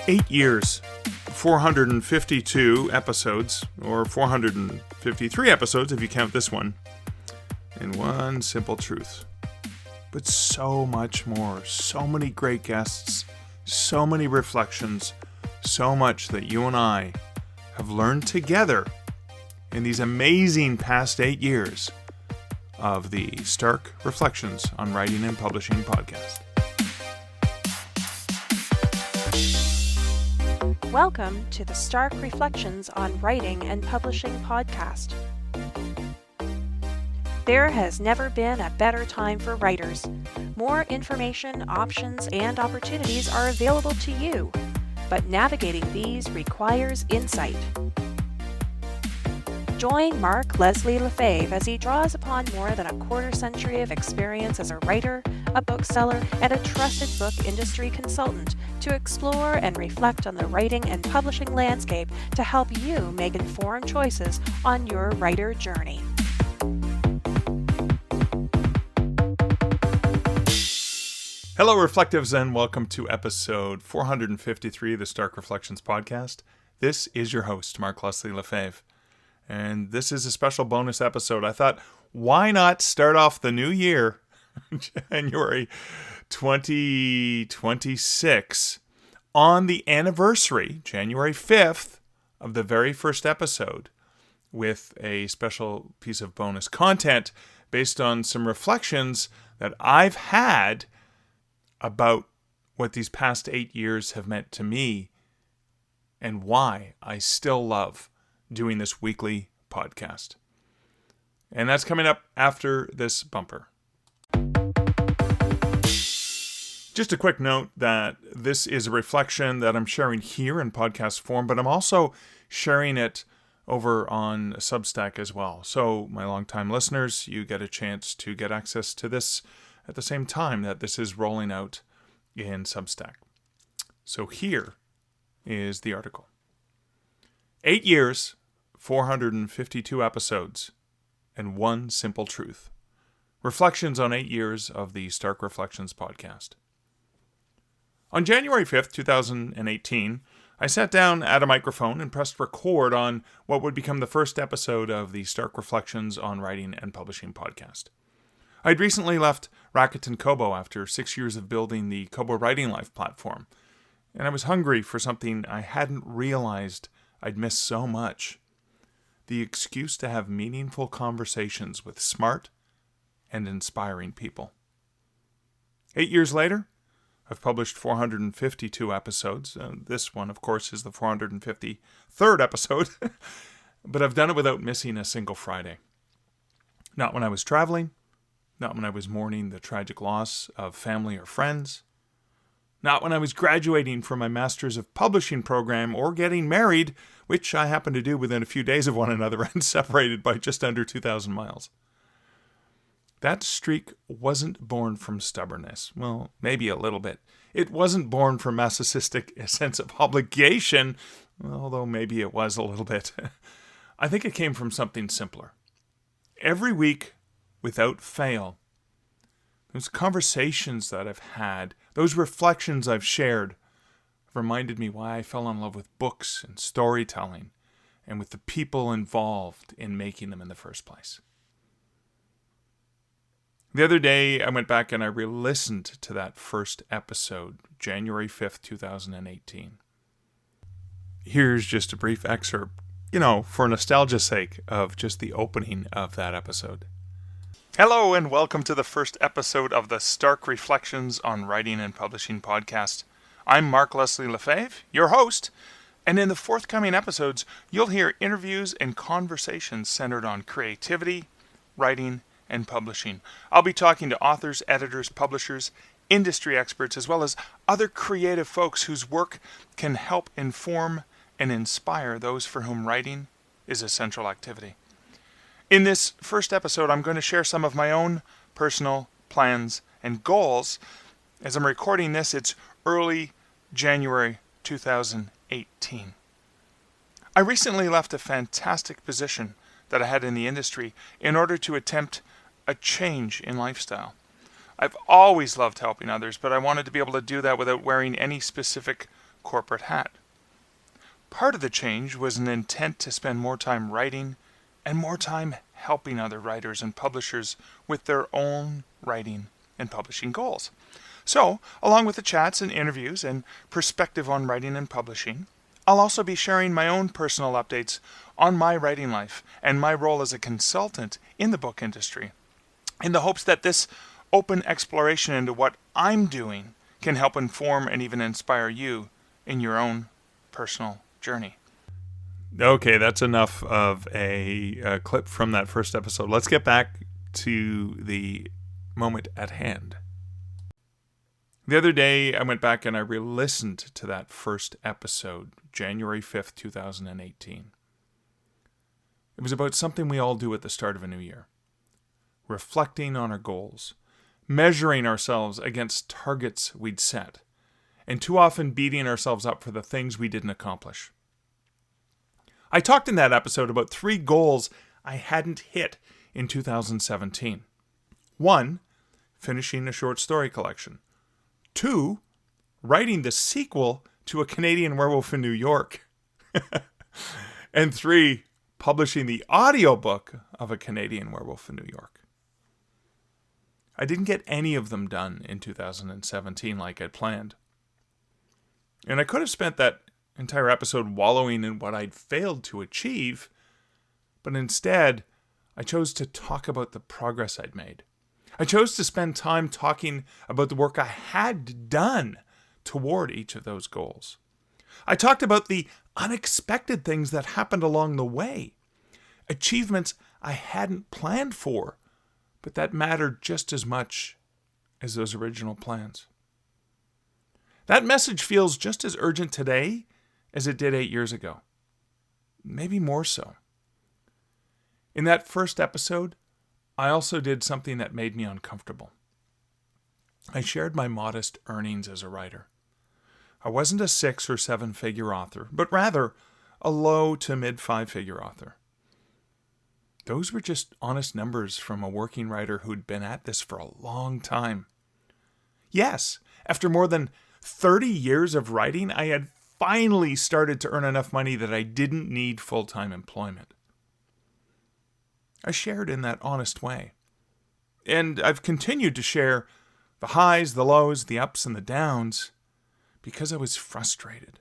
8 years, 452 episodes, or 453 episodes if you count this one, and one simple truth. But so much more, so many great guests, so many reflections, so much that you and I have learned together in these amazing past 8 years of the Stark Reflections on Writing and Publishing podcast. Welcome to the Stark Reflections on Writing and Publishing podcast. There has never been a better time for writers. More information, options, and opportunities are available to you, but navigating these requires insight. Join Mark Leslie Lefebvre as he draws upon more than a quarter century of experience as a writer, a bookseller, and a trusted book industry consultant to explore and reflect on the writing and publishing landscape to help you make informed choices on your writer journey. Hello, Reflectives, and welcome to episode 453 of the Stark Reflections podcast. This is your host, Mark Leslie Lefebvre. And this is a special bonus episode. I thought, why not start off the new year, January 2026, on the anniversary, January 5th, of the very first episode, with a special piece of bonus content based on some reflections that I've had about what these past 8 years have meant to me and why I still love doing this weekly podcast. And that's coming up after this bumper. Just a quick note that this is a reflection that I'm sharing here in podcast form, but I'm also sharing it over on Substack as well. So my longtime listeners, you get a chance to get access to this at the same time that this is rolling out in Substack. So here is the article. 8 years, 452 episodes, and one simple truth. Reflections on 8 years of the Stark Reflections podcast. On January 5th, 2018, I sat down at a microphone and pressed record on what would become the first episode of the Stark Reflections on Writing and Publishing podcast. I'd recently left Rakuten Kobo after 6 years of building the Kobo Writing Life platform, and I was hungry for something I hadn't realized I'd missed so much. The excuse to have meaningful conversations with smart and inspiring people. 8 years later, I've published 452 episodes. This one, of course, is the 453rd episode, but I've done it without missing a single Friday. Not when I was traveling, not when I was mourning the tragic loss of family or friends, not when I was graduating from my Masters of Publishing program or getting married, which I happened to do within a few days of one another and separated by just under 2,000 miles. That streak wasn't born from stubbornness. Well, maybe a little bit. It wasn't born from masochistic sense of obligation, although maybe it was a little bit. I think it came from something simpler. Every week, without fail, those conversations that I've had, those reflections I've shared, have reminded me why I fell in love with books and storytelling and with the people involved in making them in the first place. The other day, I went back and I re-listened to that first episode, January 5th, 2018. Here's just a brief excerpt, for nostalgia's sake, of just the opening of that episode. Hello and welcome to the first episode of the Stark Reflections on Writing and Publishing podcast. I'm Mark Leslie Lefebvre, your host, and in the forthcoming episodes, you'll hear interviews and conversations centered on creativity, writing, and publishing. I'll be talking to authors, editors, publishers, industry experts, as well as other creative folks whose work can help inform and inspire those for whom writing is a central activity. In this first episode, I'm going to share some of my own personal plans and goals. As I'm recording this, it's early January 2018. I recently left a fantastic position that I had in the industry in order to attempt a change in lifestyle. I've always loved helping others, but I wanted to be able to do that without wearing any specific corporate hat. Part of the change was an intent to spend more time writing and more time helping other writers and publishers with their own writing and publishing goals. So, along with the chats and interviews and perspective on writing and publishing, I'll also be sharing my own personal updates on my writing life and my role as a consultant in the book industry, in the hopes that this open exploration into what I'm doing can help inform and even inspire you in your own personal journey. Okay, that's enough of a clip from that first episode. Let's get back to the moment at hand. The other day, I went back and I re-listened to that first episode, January 5th, 2018. It was about something we all do at the start of a new year. Reflecting on our goals, measuring ourselves against targets we'd set, and too often beating ourselves up for the things we didn't accomplish. I talked in that episode about 3 goals I hadn't hit in 2017. 1, finishing a short story collection. 2, writing the sequel to A Canadian Werewolf in New York. And 3, publishing the audiobook of A Canadian Werewolf in New York. I didn't get any of them done in 2017 like I'd planned. And I could have spent that entire episode wallowing in what I'd failed to achieve, but instead, I chose to talk about the progress I'd made. I chose to spend time talking about the work I had done toward each of those goals. I talked about the unexpected things that happened along the way, achievements I hadn't planned for, but that mattered just as much as those original plans. That message feels just as urgent today as it did 8 years ago. Maybe more so. In that first episode, I also did something that made me uncomfortable. I shared my modest earnings as a writer. I wasn't a 6 or 7 figure author, but rather a low to mid 5-figure author. Those were just honest numbers from a working writer who'd been at this for a long time. Yes, after more than 30 years of writing, I had finally started to earn enough money that I didn't need full-time employment. I shared in that honest way. And I've continued to share the highs, the lows, the ups, and the downs because I was frustrated.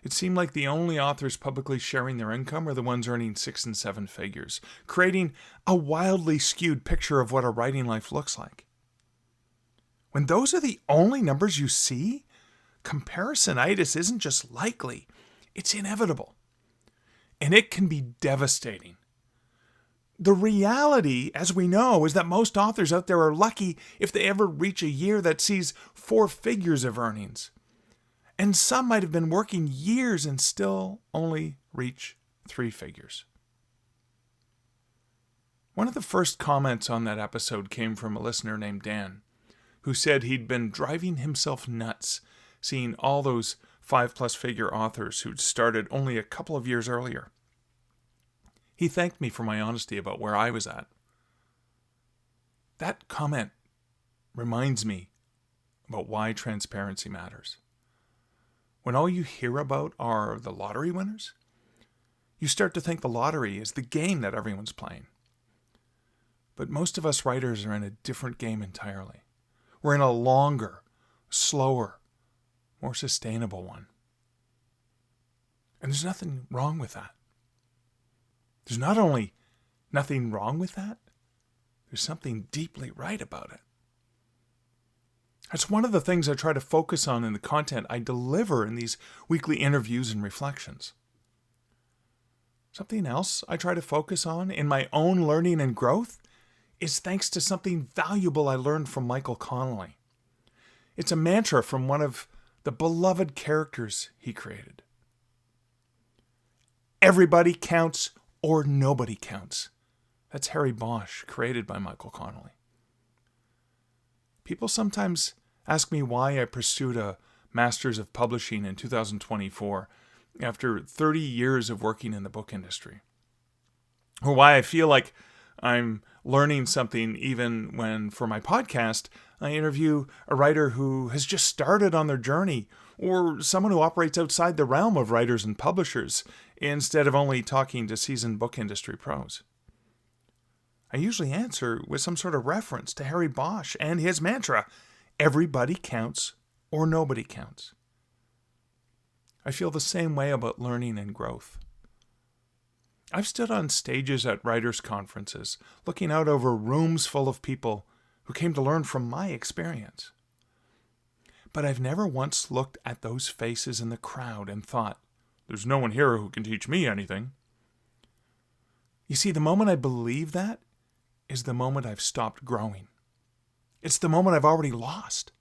It seemed like the only authors publicly sharing their income are the ones earning 6 and 7 figures, creating a wildly skewed picture of what a writing life looks like. When those are the only numbers you see, comparisonitis isn't just likely, it's inevitable. And it can be devastating. The reality, as we know, is that most authors out there are lucky if they ever reach a year that sees 4 figures of earnings. And some might have been working years and still only reach 3 figures. One of the first comments on that episode came from a listener named Dan, who said he'd been driving himself nuts seeing all those 5+ figure authors who'd started only a couple of years earlier. He thanked me for my honesty about where I was at. That comment reminds me about why transparency matters. When all you hear about are the lottery winners, you start to think the lottery is the game that everyone's playing. But most of us writers are in a different game entirely. We're in a longer, slower, more sustainable one. And there's nothing wrong with that. There's not only nothing wrong with that, there's something deeply right about it. That's one of the things I try to focus on in the content I deliver in these weekly interviews and reflections. Something else I try to focus on in my own learning and growth is thanks to something valuable I learned from Michael Connelly. It's a mantra from one of the beloved characters he created. Everybody counts or nobody counts. That's Harry Bosch, created by Michael Connelly. People sometimes ask me why I pursued a Master's of Publishing in 2024 after 30 years of working in the book industry. Or why I feel like I'm learning something even when, for my podcast, I interview a writer who has just started on their journey or someone who operates outside the realm of writers and publishers instead of only talking to seasoned book industry pros? I usually answer with some sort of reference to Harry Bosch and his mantra, everybody counts or nobody counts. I feel the same way about learning and growth. I've stood on stages at writers' conferences, looking out over rooms full of people who came to learn from my experience. But I've never once looked at those faces in the crowd and thought, there's no one here who can teach me anything. You see, the moment I believe that is the moment I've stopped growing. It's the moment I've already lost.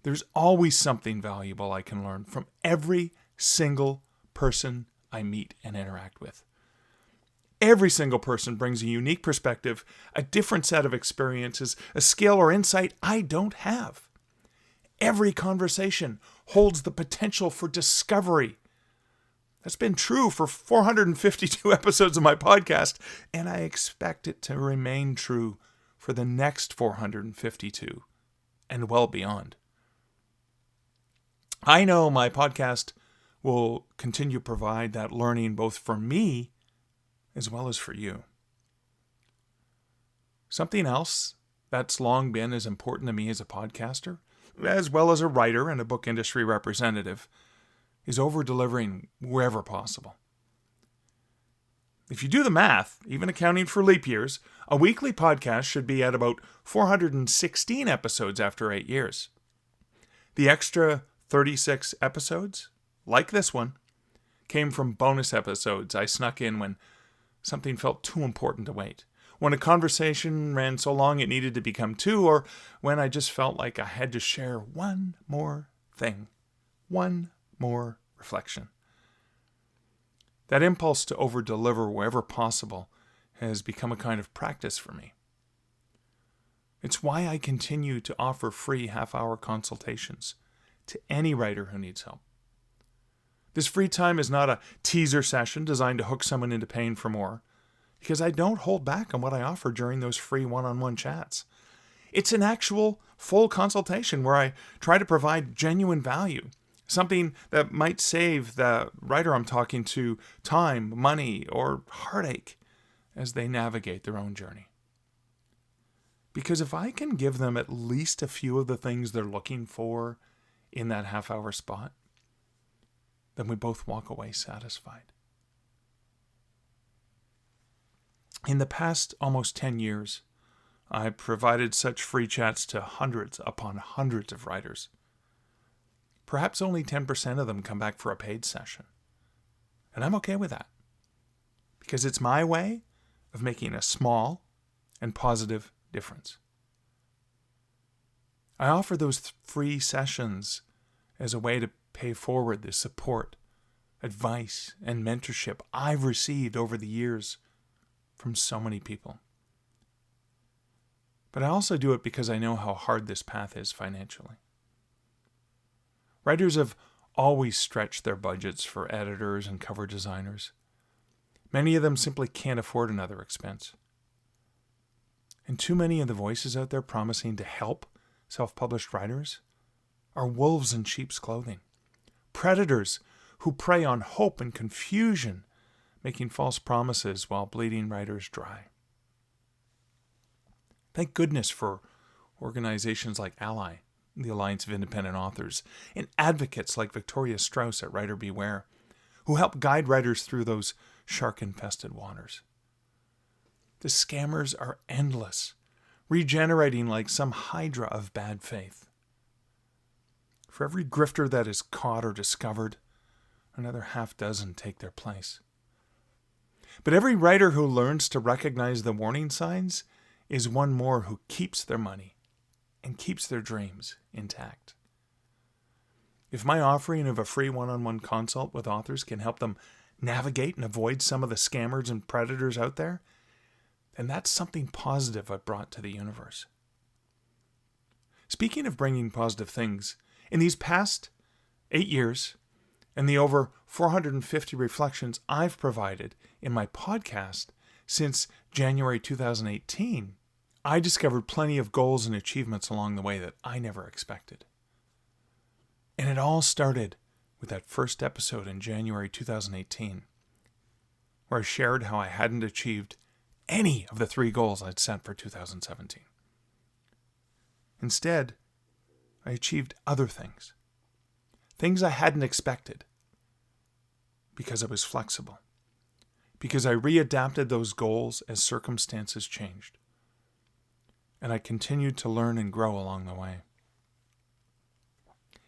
There's always something valuable I can learn from every single person I meet and interact with. Every single person brings a unique perspective, a different set of experiences, a skill or insight I don't have. Every conversation holds the potential for discovery. That's been true for 452 episodes of my podcast, and I expect it to remain true for the next 452 and well beyond. I know my podcast will continue to provide that learning both for me as well as for you. Something else that's long been as important to me as a podcaster, as well as a writer and a book industry representative, is over-delivering wherever possible. If you do the math, even accounting for leap years, a weekly podcast should be at about 416 episodes after 8 years. The extra 36 episodes, like this one, came from bonus episodes I snuck in when something felt too important to wait, when a conversation ran so long it needed to become two, or when I just felt like I had to share one more thing, one more reflection. That impulse to over-deliver wherever possible has become a kind of practice for me. It's why I continue to offer free half-hour consultations to any writer who needs help. This free time is not a teaser session designed to hook someone into paying for more, because I don't hold back on what I offer during those free one-on-one chats. It's an actual full consultation where I try to provide genuine value, something that might save the writer I'm talking to time, money, or heartache as they navigate their own journey. Because if I can give them at least a few of the things they're looking for in that half-hour spot, then we both walk away satisfied. In the past almost 10 years, I provided such free chats to hundreds upon hundreds of writers. Perhaps only 10% of them come back for a paid session. And I'm okay with that, because it's my way of making a small and positive difference. I offer those free sessions as a way to pay forward the support, advice, and mentorship I've received over the years from so many people. But I also do it because I know how hard this path is financially. Writers have always stretched their budgets for editors and cover designers. Many of them simply can't afford another expense. And too many of the voices out there promising to help self-published writers are wolves in sheep's clothing. Predators who prey on hope and confusion, making false promises while bleeding writers dry. Thank goodness for organizations like Ally, the Alliance of Independent Authors, and advocates like Victoria Strauss at Writer Beware, who help guide writers through those shark-infested waters. The scammers are endless, regenerating like some hydra of bad faith. For every grifter that is caught or discovered, another half dozen take their place. But every writer who learns to recognize the warning signs is one more who keeps their money and keeps their dreams intact. If my offering of a free one-on-one consult with authors can help them navigate and avoid some of the scammers and predators out there, then that's something positive I've brought to the universe. Speaking of bringing positive things, in these past 8 years and the over 450 reflections I've provided in my podcast since January 2018, I discovered plenty of goals and achievements along the way that I never expected. all started with that first episode in January 2018, where I shared how I hadn't achieved any of the 3 goals I'd set for 2017. Instead, I achieved other things. Things I hadn't expected. Because I was flexible. Because I readapted those goals as circumstances changed. And I continued to learn and grow along the way.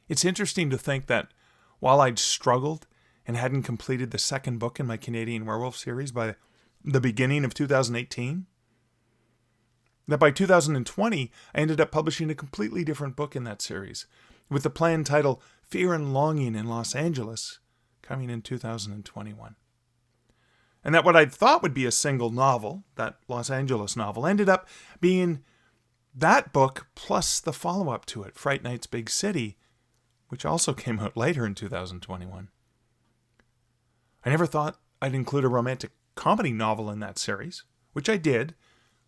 It's interesting to think that while I'd struggled and hadn't completed the second book in my Canadian Werewolf series by the beginning of 2018, that by 2020, I ended up publishing a completely different book in that series, with the planned title Fear and Longing in Los Angeles coming in 2021. And that what I'd thought would be a single novel, that Los Angeles novel, ended up being that book plus the follow-up to it, Fright Night's Big City, which also came out later in 2021. I never thought I'd include a romantic comedy novel in that series, which I did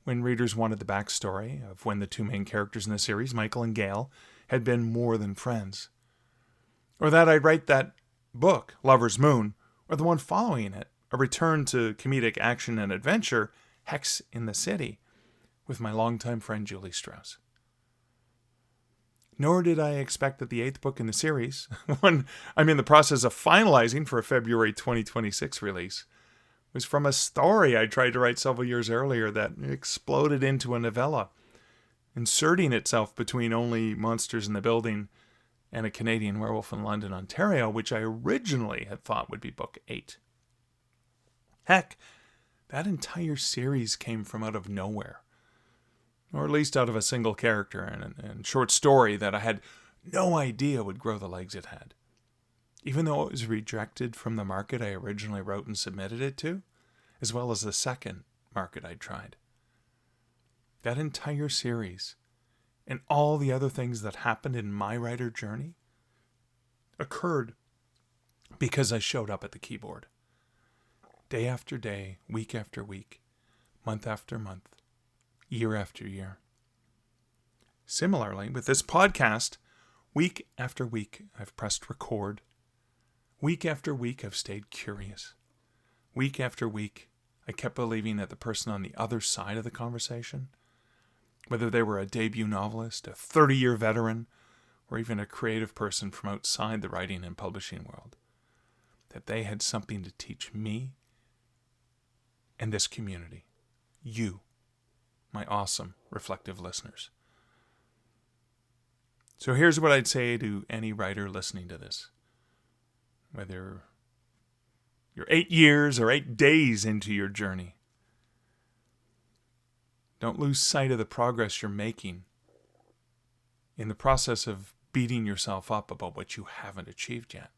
when readers wanted the backstory of when the 2 main characters in the series, Michael and Gail, had been more than friends. Or that I'd write that book, Lover's Moon, or the one following it, a return to comedic action and adventure, Hex in the City, with my longtime friend Julie Strauss. Nor did I expect that the 8th book in the series, one I'm in the process of finalizing for a February 2026 release, was from a story I tried to write several years earlier that exploded into a novella, inserting itself between Only Monsters in the Building and A Canadian Werewolf in London, Ontario, which I originally had thought would be book 8. Heck, that entire series came from out of nowhere. Or at least out of a single character and short story that I had no idea would grow the legs it had. Even though it was rejected from the market I originally wrote and submitted it to, as well as the second market I'd tried. That entire series, and all the other things that happened in my writer journey, occurred because I showed up at the keyboard. Day after day, week after week, month after month, year after year. Similarly, with this podcast, week after week, I've pressed record. Week after week, I've stayed curious. Week after week, I kept believing that the person on the other side of the conversation, whether they were a debut novelist, a 30-year veteran, or even a creative person from outside the writing and publishing world, that they had something to teach me and this community, you, my awesome, reflective listeners. So here's what I'd say to any writer listening to this. Whether you're 8 years or 8 days into your journey, don't lose sight of the progress you're making in the process of beating yourself up about what you haven't achieved yet.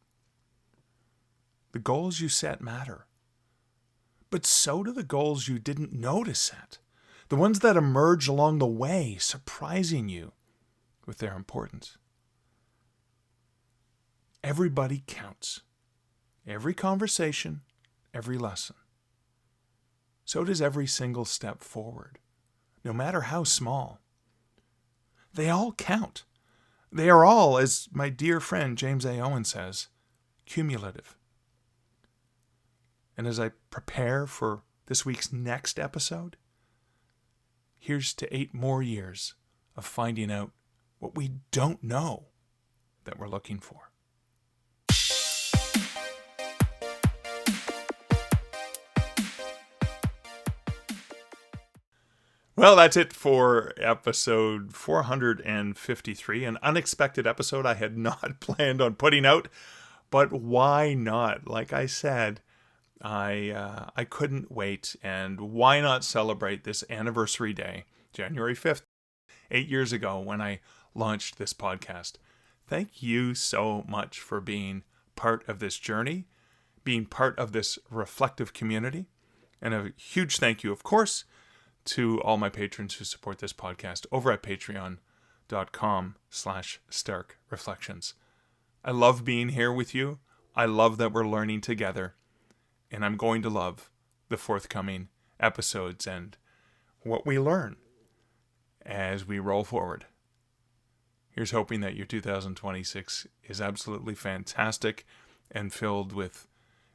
The goals you set matter, but so do the goals you didn't know to set. The ones that emerge along the way, surprising you with their importance. Everybody counts. Every conversation, every lesson. So does every single step forward, no matter how small. They all count. They are all, as my dear friend James A. Owen says, cumulative. And as I prepare for this week's next episode, here's to 8 more years of finding out what we don't know that we're looking for. Well, that's it for episode 453, an unexpected episode I had not planned on putting out, but why not? Like I said, I couldn't wait, and why not celebrate this anniversary day, January 5th, 8 years ago when I launched this podcast. Thank you so much for being part of this journey, being part of this reflective community, and a huge thank you, of course, to all my patrons who support this podcast over at patreon.com/starkreflections. I love being here with you. I love that we're learning together. And I'm going to love the forthcoming episodes and what we learn as we roll forward. Here's hoping that your 2026 is absolutely fantastic and filled with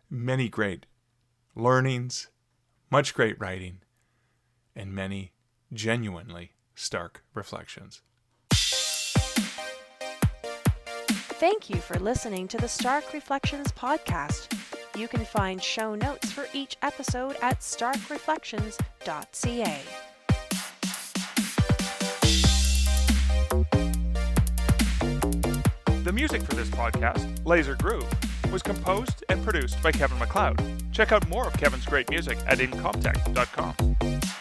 many great learnings, much great writing, and many genuinely stark reflections. Thank you for listening to the Stark Reflections podcast. You can find show notes for each episode at starkreflections.ca. The music for this podcast, Laser Groove, was composed and produced by Kevin MacLeod. Check out more of Kevin's great music at incomptech.com.